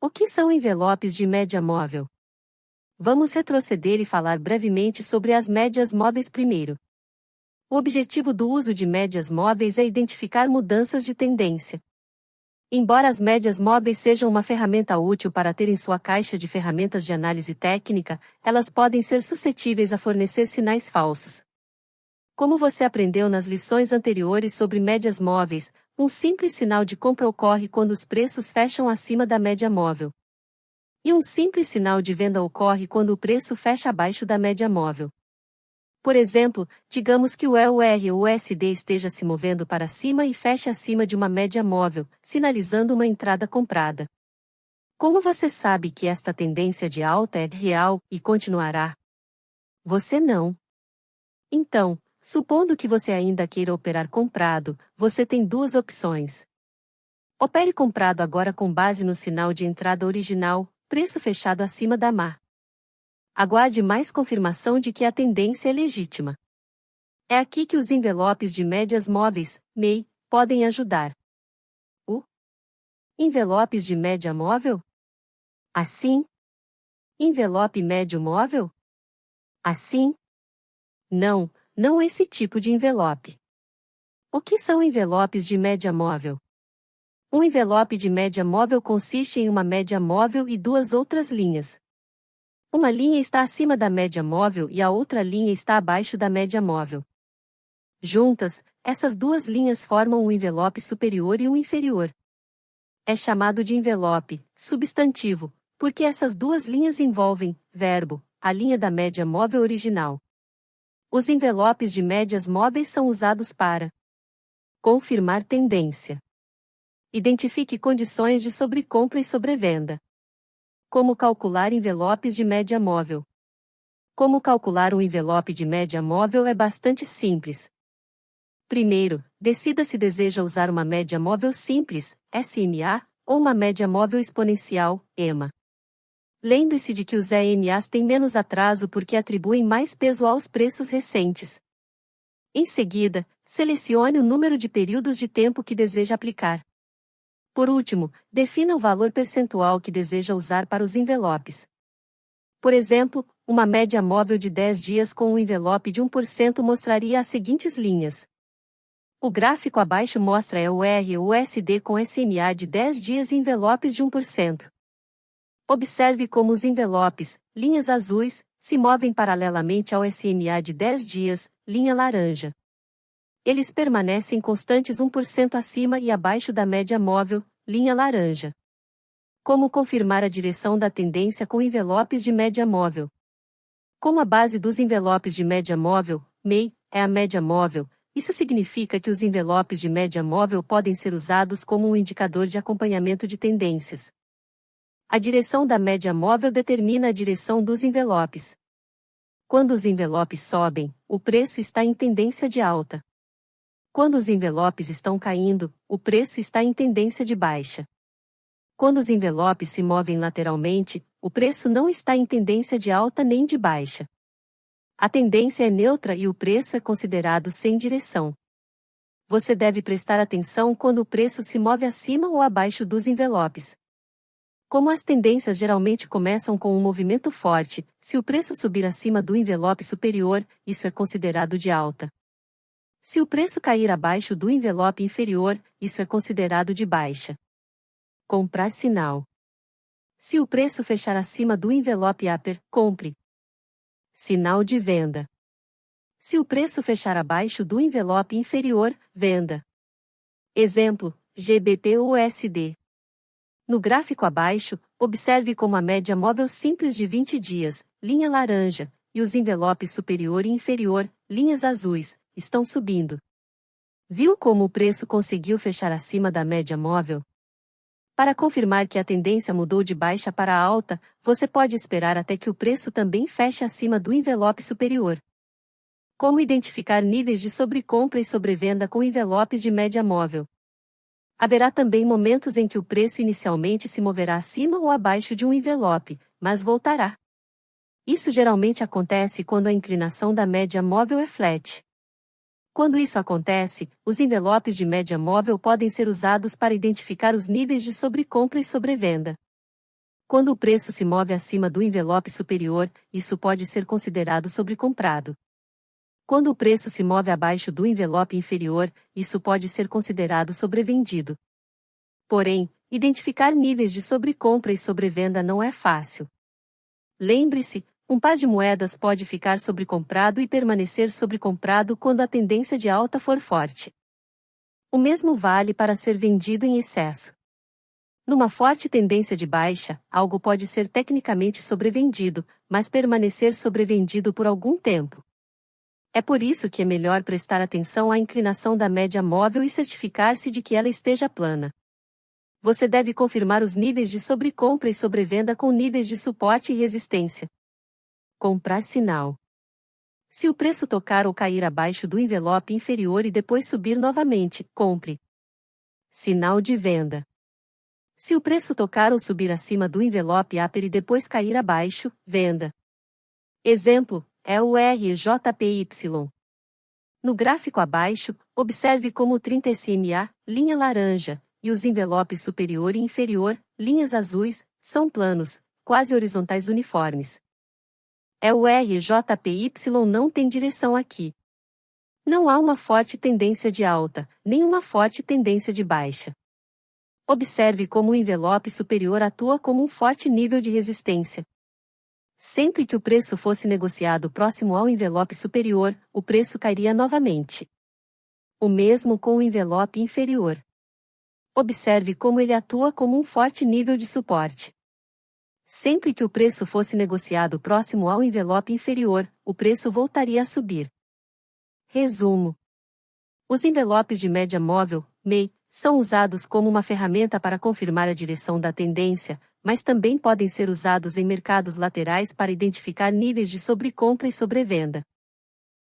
O que são envelopes de média móvel? Vamos retroceder e falar brevemente sobre as médias móveis primeiro. O objetivo do uso de médias móveis é identificar mudanças de tendência. Embora as médias móveis sejam uma ferramenta útil para ter em sua caixa de ferramentas de análise técnica, elas podem ser suscetíveis a fornecer sinais falsos. Como você aprendeu nas lições anteriores sobre médias móveis, um simples sinal de compra ocorre quando os preços fecham acima da média móvel. E um simples sinal de venda ocorre quando o preço fecha abaixo da média móvel. Por exemplo, digamos que o EUR ou USD esteja se movendo para cima e feche acima de uma média móvel, sinalizando uma entrada comprada. Como você sabe que esta tendência de alta é real e continuará? Você não. Então, supondo que você ainda queira operar comprado, você tem duas opções. Opere comprado agora com base no sinal de entrada original, preço fechado acima da MA. Aguarde mais confirmação de que a tendência é legítima. É aqui que os envelopes de médias móveis, MEI, podem ajudar. Envelopes de média móvel? Assim? Envelope médio móvel? Assim? Não, não esse tipo de envelope. O que são envelopes de média móvel? Um envelope de média móvel consiste em uma média móvel e duas outras linhas. Uma linha está acima da média móvel e a outra linha está abaixo da média móvel. Juntas, essas duas linhas formam um envelope superior e um inferior. É chamado de envelope, substantivo, porque essas duas linhas envolvem, verbo, a linha da média móvel original. Os envelopes de médias móveis são usados para confirmar tendência. Identifique condições de sobrecompra e sobrevenda. Como calcular envelopes de média móvel? Como calcular um envelope de média móvel é bastante simples. Primeiro, decida se deseja usar uma média móvel simples, SMA, ou uma média móvel exponencial, EMA. Lembre-se de que os EMAs têm menos atraso porque atribuem mais peso aos preços recentes. Em seguida, selecione o número de períodos de tempo que deseja aplicar. Por último, defina o valor percentual que deseja usar para os envelopes. Por exemplo, uma média móvel de 10 dias com um envelope de 1% mostraria as seguintes linhas. O gráfico abaixo mostra EUR e USD com SMA de 10 dias e envelopes de 1%. Observe como os envelopes, linhas azuis, se movem paralelamente ao SMA de 10 dias, linha laranja. Eles permanecem constantes 1% acima e abaixo da média móvel, linha laranja. Como confirmar a direção da tendência com envelopes de média móvel? Como a base dos envelopes de média móvel, MEI, é a média móvel, isso significa que os envelopes de média móvel podem ser usados como um indicador de acompanhamento de tendências. A direção da média móvel determina a direção dos envelopes. Quando os envelopes sobem, o preço está em tendência de alta. Quando os envelopes estão caindo, o preço está em tendência de baixa. Quando os envelopes se movem lateralmente, o preço não está em tendência de alta nem de baixa. A tendência é neutra e o preço é considerado sem direção. Você deve prestar atenção quando o preço se move acima ou abaixo dos envelopes. Como as tendências geralmente começam com um movimento forte, se o preço subir acima do envelope superior, isso é considerado de alta. Se o preço cair abaixo do envelope inferior, isso é considerado de baixa. Comprar sinal. Se o preço fechar acima do envelope upper, compre. Sinal de venda. Se o preço fechar abaixo do envelope inferior, venda. Exemplo, GBP/USD. No gráfico abaixo, observe como a média móvel simples de 20 dias, linha laranja, e os envelopes superior e inferior, linhas azuis, estão subindo. Viu como o preço conseguiu fechar acima da média móvel? Para confirmar que a tendência mudou de baixa para alta, você pode esperar até que o preço também feche acima do envelope superior. Como identificar níveis de sobrecompra e sobrevenda com envelopes de média móvel? Haverá também momentos em que o preço inicialmente se moverá acima ou abaixo de um envelope, mas voltará. Isso geralmente acontece quando a inclinação da média móvel é flat. Quando isso acontece, os envelopes de média móvel podem ser usados para identificar os níveis de sobrecompra e sobrevenda. Quando o preço se move acima do envelope superior, isso pode ser considerado sobrecomprado. Quando o preço se move abaixo do envelope inferior, isso pode ser considerado sobrevendido. Porém, identificar níveis de sobrecompra e sobrevenda não é fácil. Lembre-se, um par de moedas pode ficar sobrecomprado e permanecer sobrecomprado quando a tendência de alta for forte. O mesmo vale para ser vendido em excesso. Numa forte tendência de baixa, algo pode ser tecnicamente sobrevendido, mas permanecer sobrevendido por algum tempo. É por isso que é melhor prestar atenção à inclinação da média móvel e certificar-se de que ela esteja plana. Você deve confirmar os níveis de sobrecompra e sobrevenda com níveis de suporte e resistência. Comprar sinal. Se o preço tocar ou cair abaixo do envelope inferior e depois subir novamente, compre. Sinal de venda. Se o preço tocar ou subir acima do envelope upper e depois cair abaixo, venda. Exemplo, é o RJPY. No gráfico abaixo, observe como o 30 SMA, linha laranja, e os envelopes superior e inferior, linhas azuis, são planos, quase horizontais uniformes. É o RJPY não tem direção aqui. Não há uma forte tendência de alta, nem uma forte tendência de baixa. Observe como o envelope superior atua como um forte nível de resistência. Sempre que o preço fosse negociado próximo ao envelope superior, o preço cairia novamente. O mesmo com o envelope inferior. Observe como ele atua como um forte nível de suporte. Sempre que o preço fosse negociado próximo ao envelope inferior, o preço voltaria a subir. Resumo. Os envelopes de média móvel, MEI, são usados como uma ferramenta para confirmar a direção da tendência, mas também podem ser usados em mercados laterais para identificar níveis de sobrecompra e sobrevenda.